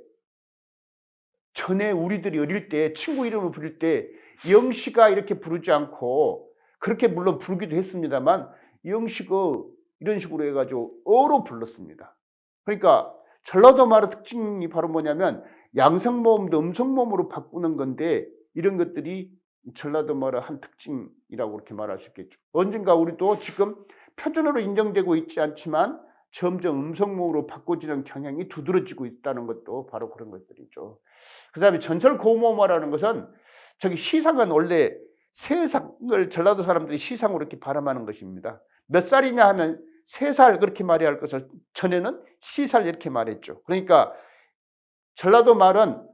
전에 우리들이 어릴 때 친구 이름을 부를 때 영식아 이렇게 부르지 않고 그렇게 물론 부르기도 했습니다만 영식어 이런 식으로 해가지고 어로 불렀습니다. 그러니까 전라도 말의 특징이 바로 뭐냐면 양성모음도 음성모음으로 바꾸는 건데 이런 것들이 전라도 말의 한 특징이라고 그렇게 말할 수 있겠죠. 언젠가 우리도 지금 표준어로 인정되고 있지 않지만 점점 음성모음으로 바꿔지는 경향이 두드러지고 있다는 것도 바로 그런 것들이죠. 그다음에 전설고모마라는 것은 저기 시상은 원래 세상을 전라도 사람들이 시상으로 이렇게 발음하는 것입니다. 몇 살이냐 하면 3살 그렇게 말해야 할 것을 전에는 시살 이렇게 말했죠. 그러니까 전라도 말은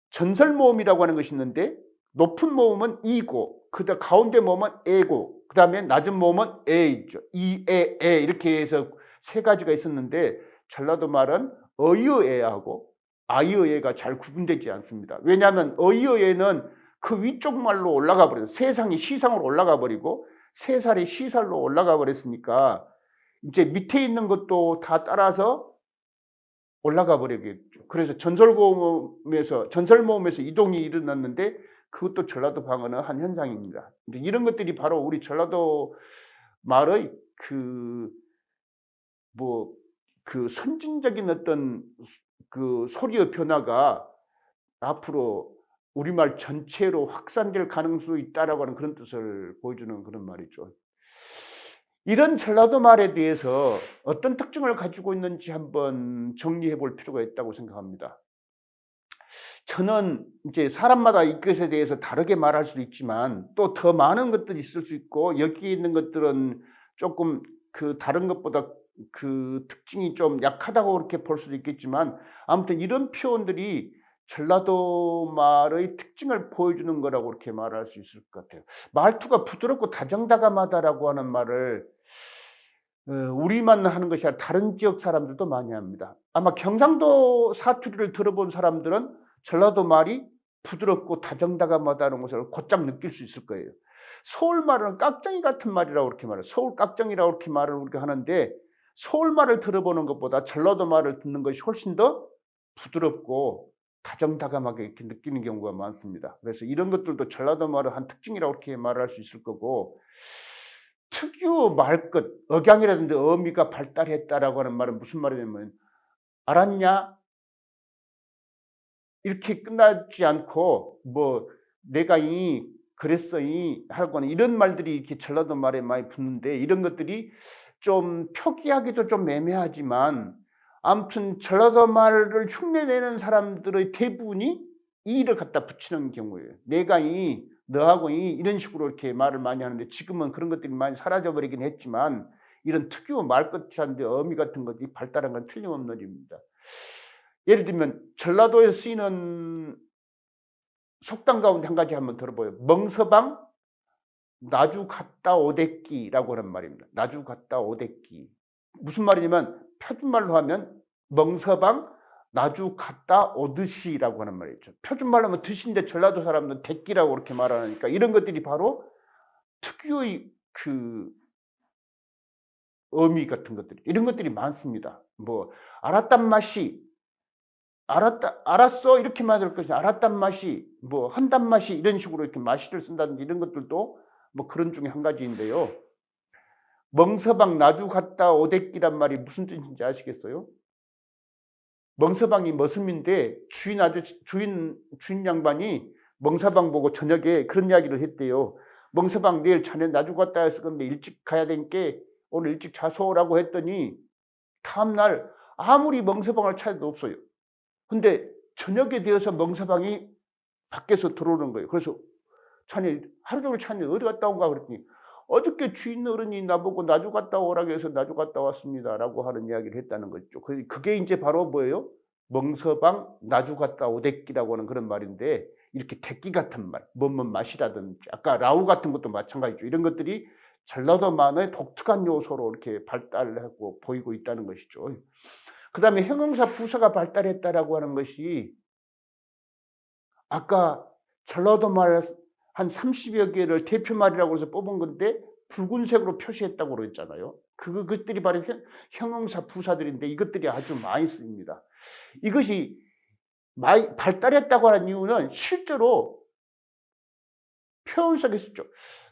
전설모음이라고 하는 것이 있는데 높은 모음은 이고 그다음 가운데 모음은 에고 그다음에 낮은 모음은 에이죠. 이에 이렇게 해서 3가지가 있었는데 전라도 말은 어이어에하고 아이어에가 잘 구분되지 않습니다. 왜냐하면 어이어에는 그 위쪽 말로 올라가 버려요. 세상이 시상으로 올라가 버리고 3살이 시살로 올라가 버렸으니까 이제 밑에 있는 것도 다 따라서 올라가 버리겠죠. 그래서 전설모음에서 이동이 일어났는데 그것도 전라도 방언의 한 현상입니다. 이제 이런 것들이 바로 우리 전라도 말의 그 선진적인 어떤 그 소리의 변화가 앞으로 우리말 전체로 확산될 가능성이 있다라고 하는 그런 뜻을 보여주는 그런 말이죠. 이런 전라도 말에 대해서 어떤 특징을 가지고 있는지 한번 정리해 볼 필요가 있다고 생각합니다. 저는 이제 사람마다 이것에 대해서 다르게 말할 수도 있지만 또 더 많은 것들이 있을 수 있고 여기에 있는 것들은 조금 그 다른 것보다 그 특징이 좀 약하다고 그렇게 볼 수도 있겠지만 아무튼 이런 표현들이 전라도 말의 특징을 보여주는 거라고 그렇게 말할 수 있을 것 같아요. 말투가 부드럽고 다정다감하다라고 하는 말을 우리만 하는 것이 아니라 다른 지역 사람들도 많이 합니다. 아마 경상도 사투리를 들어본 사람들은 전라도 말이 부드럽고 다정다감하다는 것을 곧장 느낄 수 있을 거예요. 서울 말은 깍정이 같은 말이라고 그렇게 말해요. 서울 깍정이라고 그렇게 말을 우리가 하는데 서울 말을 들어보는 것보다 전라도 말을 듣는 것이 훨씬 더 부드럽고 다정다감하게 이렇게 느끼는 경우가 많습니다. 그래서 이런 것들도 전라도 말의 한 특징이라고 이렇게 말할 수 있을 거고 특유 말끝, 억양이라든지 어미가 발달했다라고 하는 말은 무슨 말이냐면 알았냐? 이렇게 끝나지 않고 뭐 내가 그랬어이 하거나 이런 말들이 이렇게 전라도 말에 많이 붙는데 이런 것들이 좀 표기하기도 좀 애매하지만 아무튼 전라도 말을 흉내내는 사람들의 대부분이 이를 갖다 붙이는 경우예요. 내가 너하고 이런 식으로 이렇게 말을 많이 하는데 지금은 그런 것들이 많이 사라져 버리긴 했지만 이런 특유 말끝이라든지 어미 같은 것들이 발달한 건 틀림없는 일입니다. 예를 들면 전라도에 쓰이는 속담 가운데 한 가지 한번 들어봐요. 멍서방 나주 갔다 오댔기라고 하는 말입니다. 나주 갔다 오댔기. 무슨 말이냐면 표준말로 하면 멍서방 나주 갔다 오듯이라고 하는 말이죠. 표준말로 하면 듯인데 전라도 사람들은 댔기라고 그렇게 말하니까 이런 것들이 바로 특유의 그 어미 같은 것들이 이런 것들이 많습니다. 뭐 알았단 맛이 알았어 이렇게 말할 것이 알았단 맛이 뭐 한단 맛이 이런 식으로 이렇게 마시를 쓴다든지 이런 것들도 뭐 그런 중에 한 가지인데요. 멍서방 나주 갔다 오댔기란 말이 무슨 뜻인지 아시겠어요? 멍서방이 머슴인데 주인 양반이 멍서방 보고 저녁에 그런 이야기를 했대요. 멍서방 내일 자네 나주 갔다 왔을 건데 일찍 가야 되니까 오늘 일찍 자소라고 했더니 다음날 아무리 멍서방을 찾아도 없어요. 근데 저녁에 되어서 멍서방이 밖에서 들어오는 거예요. 그래서 자네 하루 종일 찾는데 어디 갔다 온가 그랬더니 어저께 주인 어른이 나보고 나주 갔다 오라고 해서 나주 갔다 왔습니다라고 하는 이야기를 했다는 거죠. 그게 이제 바로 뭐예요? 멍서방 나주 갔다 오댔기라고 하는 그런 말인데 이렇게 댔기 같은 말, 맛이라든지 아까 라우 같은 것도 마찬가지죠. 이런 것들이 전라도만의 독특한 요소로 이렇게 발달하고 보이고 있다는 것이죠. 그다음에 형용사 부사가 발달했다라고 하는 것이 아까 전라도 말 한 30여 개를 대표 말이라고 해서 뽑은 건데 붉은색으로 표시했다고 그랬잖아요. 그것들이 바로 형용사 부사들인데 이것들이 아주 많이 쓰입니다. 이것이 많이 발달했다고 하는 이유는 실제로 표현 속에 있죠.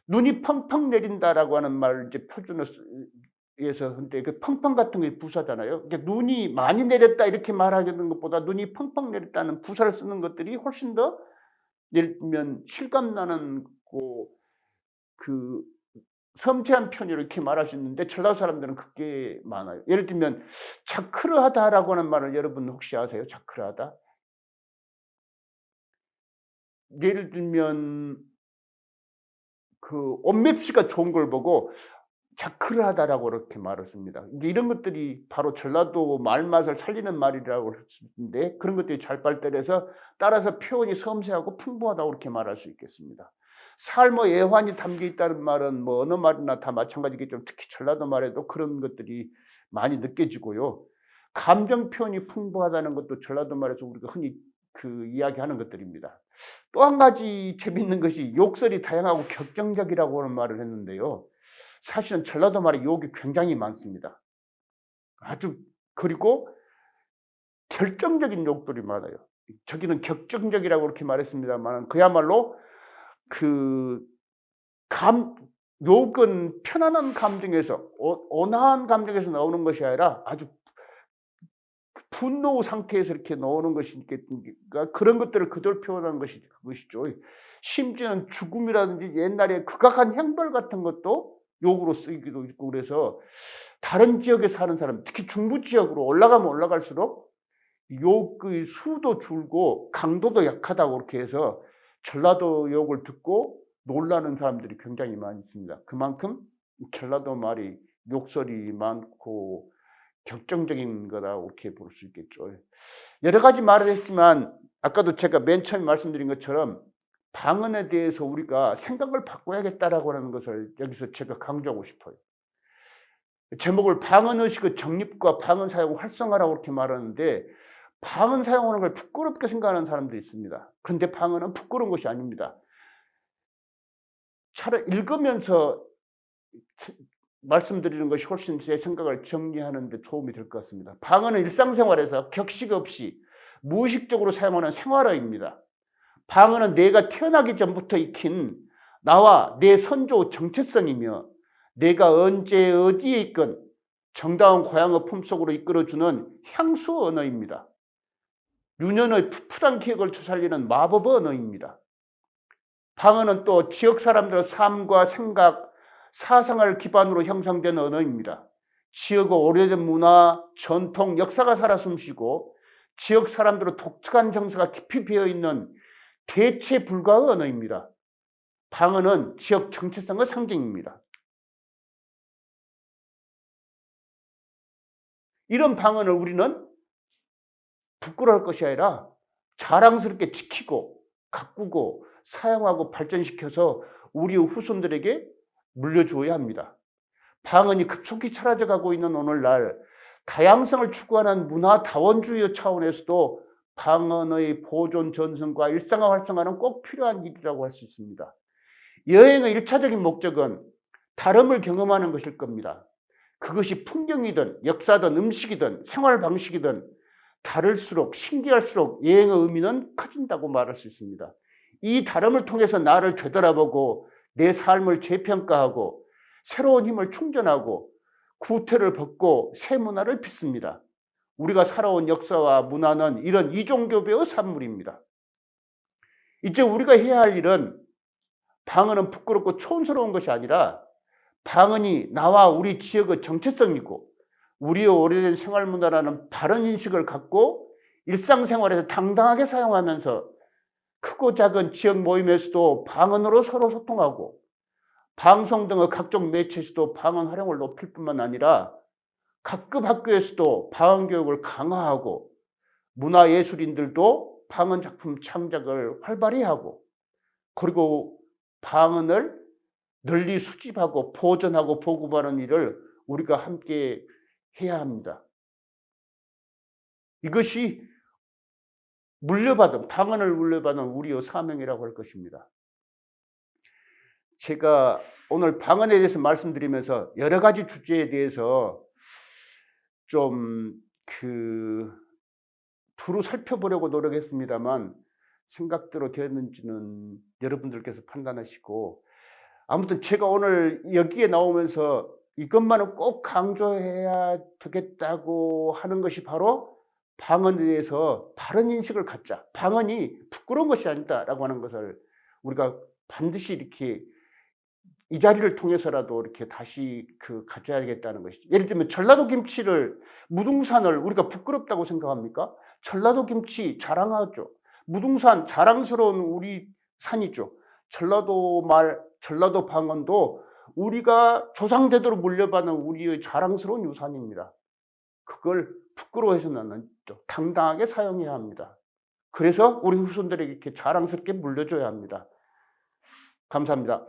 눈이 펑펑 내린다라고 하는 말을 이제 표준어에서 근데 그 펑펑 같은 게 부사잖아요. 그러니까 눈이 많이 내렸다 이렇게 말하는 것보다 눈이 펑펑 내렸다는 부사를 쓰는 것들이 훨씬 더 예를 들면 실감 나는 그 섬세한 표현으로 이렇게 말할 수 있는데 전라도 사람들은 그게 많아요. 예를 들면 자크르하다라고 하는 말을 여러분 혹시 아세요? 자크르하다? 예를 들면 그 옷맵시가 좋은 걸 보고 자크르하다라고 이렇게 말을 씁니다. 이제 이런 것들이 바로 전라도 말맛을 살리는 말이라고 할 수 있는데 그런 것들이 잘 발달해서 따라서 표현이 섬세하고 풍부하다고 그렇게 말할 수 있겠습니다. 삶의 애환이 담겨 있다는 말은 뭐 어느 말이나 다 마찬가지겠지만 특히 전라도 말에도 그런 것들이 많이 느껴지고요. 감정 표현이 풍부하다는 것도 전라도 말에서 우리가 흔히 그 이야기하는 것들입니다. 또 한 가지 재미있는 것이 욕설이 다양하고 격정적이라고 하는 말을 했는데요. 사실은 전라도 말에 욕이 굉장히 많습니다. 아주 그리고 결정적인 욕들이 많아요. 저기는 격정적이라고 그렇게 말했습니다만 그야말로 그 욕은 편안한 감정에서 온화한 감정에서 나오는 것이 아니라 아주 분노 상태에서 이렇게 나오는 것이니까 그런 것들을 그대로 표현하는 것이 그것이죠. 심지어는 죽음이라든지 옛날에 극악한 형벌 같은 것도 욕으로 쓰이기도 있고 그래서 다른 지역에 사는 사람, 특히 중부 지역으로 올라가면 올라갈수록 욕의 수도 줄고 강도도 약하다고 그렇게 해서 전라도 욕을 듣고 놀라는 사람들이 굉장히 많이 있습니다. 그만큼 전라도 말이 욕설이 많고 격정적인 거다 이렇게 볼 수 있겠죠. 여러 가지 말을 했지만 아까도 제가 맨 처음에 말씀드린 것처럼 방언에 대해서 우리가 생각을 바꿔야겠다라고 하는 것을 여기서 제가 강조하고 싶어요. 제목을 방언의식의 정립과 방언 사용 활성화라고 이렇게 말하는데 방언 사용하는 걸 부끄럽게 생각하는 사람들이 있습니다. 그런데 방언은 부끄러운 것이 아닙니다. 차라리 읽으면서 말씀드리는 것이 훨씬 제 생각을 정리하는 데 도움이 될 것 같습니다. 방언은 일상생활에서 격식 없이 무의식적으로 사용하는 생활어입니다. 방언은 내가 태어나기 전부터 익힌 나와 내 선조 정체성이며 내가 언제 어디에 있건 정다운 고향의 품속으로 이끌어주는 향수 언어입니다. 유년의 풋풋한 기억을 되살리는 마법 언어입니다. 방언은 또 지역 사람들의 삶과 생각, 사상을 기반으로 형성된 언어입니다. 지역의 오래된 문화, 전통, 역사가 살아 숨쉬고 지역 사람들의 독특한 정서가 깊이 배어있는 대체 불가의 언어입니다. 방언은 지역 정체성의 상징입니다. 이런 방언을 우리는 부끄러워할 것이 아니라 자랑스럽게 지키고 가꾸고 사용하고 발전시켜서 우리의 후손들에게 물려주어야 합니다. 방언이 급속히 사라져가고 있는 오늘날 다양성을 추구하는 문화 다원주의 차원에서도 방언의 보존 전승과 일상화 활성화는 꼭 필요한 일이라고 할 수 있습니다. 여행의 1차적인 목적은 다름을 경험하는 것일 겁니다. 그것이 풍경이든 역사든 음식이든 생활 방식이든 다를수록 신기할수록 여행의 의미는 커진다고 말할 수 있습니다. 이 다름을 통해서 나를 되돌아보고 내 삶을 재평가하고 새로운 힘을 충전하고 구태를 벗고 새 문화를 빚습니다. 우리가 살아온 역사와 문화는 이런 이종교배의 산물입니다. 이제 우리가 해야 할 일은 방언은 부끄럽고 촌스러운 것이 아니라 방언이 나와 우리 지역의 정체성이고 우리의 오래된 생활문화라는 바른 인식을 갖고 일상생활에서 당당하게 사용하면서 크고 작은 지역 모임에서도 방언으로 서로 소통하고 방송 등의 각종 매체에서도 방언 활용을 높일 뿐만 아니라 각급 학교에서도 방언 교육을 강화하고 문화예술인들도 방언 작품 창작을 활발히 하고 그리고 방언을 널리 수집하고 보존하고 보급하는 일을 우리가 함께 해야 합니다. 이것이 방언을 물려받은 우리의 사명이라고 할 것입니다. 제가 오늘 방언에 대해서 말씀드리면서 여러 가지 주제에 대해서 좀 두루 살펴보려고 노력했습니다만 생각대로 되었는지는 여러분들께서 판단하시고 아무튼 제가 오늘 여기에 나오면서 이것만은 꼭 강조해야 되겠다고 하는 것이 바로 방언에 대해서 바른 인식을 갖자. 방언이 부끄러운 것이 아니다라고 하는 것을 우리가 반드시 이렇게 이 자리를 통해서라도 이렇게 다시 가져야겠다는 것이죠. 예를 들면 전라도 김치를, 무등산을 우리가 부끄럽다고 생각합니까? 전라도 김치 자랑하죠. 무등산 자랑스러운 우리 산이죠. 전라도 말, 전라도 방언도 우리가 조상대대로 물려받은 우리의 자랑스러운 유산입니다. 그걸 부끄러워해서는 안 되죠. 당당하게 사용해야 합니다. 그래서 우리 후손들에게 이렇게 자랑스럽게 물려줘야 합니다. 감사합니다.